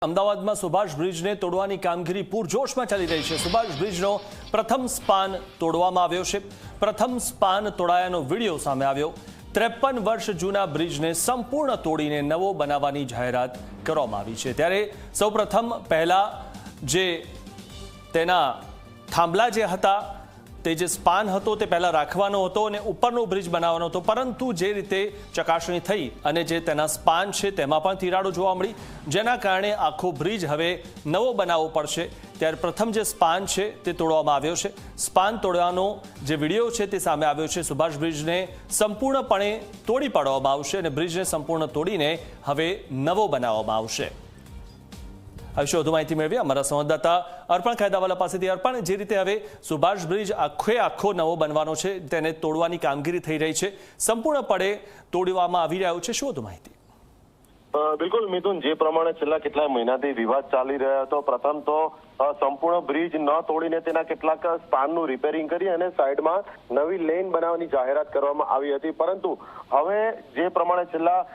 અમદાવાદમાં સુભાષ બ્રિજને તોડવાની કામગીરી પૂરજોશમાં ચાલી રહી છે। સુભાષ બ્રિજનો પ્રથમ સ્પાન તોડવામાં આવ્યો છે। પ્રથમ સ્પાન તોડાયાનો વિડીયો સામે આવ્યો। 53 વર્ષ જૂના બ્રિજને સંપૂર્ણ તોડીને નવો બનાવવાની જાહેરાત કરવામાં આવી છે। ત્યારે સૌપ્રથમ પહેલા જે તેના થાંભલા જે હતા તે જે સ્પાન હતો તે પહેલા રાખવાનો હતો અને ઉપરનો બ્રિજ બનાવવાનો હતો, પરંતુ જે રીતે ચકાસણી થઈ અને જે તેના સ્પાન છે તેમાં પણ તિરાડો જોવા મળી, જેના કારણે આખો બ્રિજ હવે નવો બનાવવો પડશે। ત્યારે પ્રથમ જે સ્પાન છે તે તોડવામાં આવ્યો છે। સ્પાન તોડવાનો જે વિડીયો છે તે સામે આવ્યો છે। સુભાષ બ્રિજને સંપૂર્ણપણે તોડી પાડવામાં આવશે અને બ્રિજને સંપૂર્ણ તોડીને હવે નવો બનાવવામાં આવશે। આ વિશે વધુ માહિતી મેળવી અમારા સંવાદદાતા અર્પણ કાયદાવાલા પાસેથી। અર્પણ, જે રીતે હવે સુભાષ બ્રિજ આખો નવો બનવાનો છે, તેને તોડવાની કામગીરી થઈ રહી છે, સંપૂર્ણપણે તોડવામાં આવી રહ્યું છે, શું વધુ માહિતી? બિલકુલ મિથુન, જે પ્રમાણે છેલ્લા કેટલાય મહિનાથી વિવાદ ચાલી રહ્યો હતો, પ્રથમ તો સંપૂર્ણ બ્રિજ ન તોડીને તેના કેટલાક સ્પાનનું રિપેરિંગ કરી અને સાઈડમાં નવી લેન બનાવવાની જાહેરાત કરવામાં આવી હતી, પરંતુ હવે જે પ્રમાણે છેલ્લા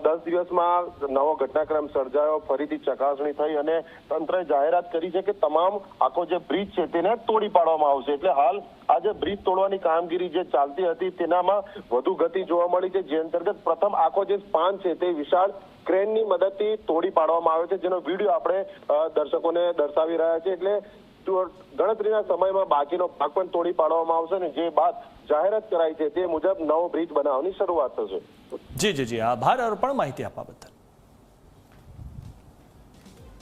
10 દિવસમાં નવો ઘટનાક્રમ સર્જાયો, ફરીથી ચકાસણી થઈ અને તંત્રએ જાહેરાત કરી છે કે તમામ આખો જે બ્રિજ છે તેને તોડી પાડવામાં આવશે। એટલે હાલ આ જે બ્રિજ તોડવાની કામગીરી જે ચાલતી હતી તેનામાં વધુ ગતિ જોવા મળી છે, જે અંતર્ગત પ્રથમ આખો જે સ્પાન છે તે વિશાળ ક્રેનની મદદથી તોડી પાડવામાં આવે છે, જેનો વિડીયો આપણે દર્શકોને દર્શાવી રહ્યા છીએ। એટલે ગણતરીના સમયમાં બાકીનો ભાગ પણ તોડી પાડવામાં આવશે અને જે બાદ જાહેરાત કરાઈ છે તે મુજબ નવો બ્રિજ બનાવવાની શરૂઆત થશે। જી, આભાર અર્પણ, માહિતી આપવા બદલ।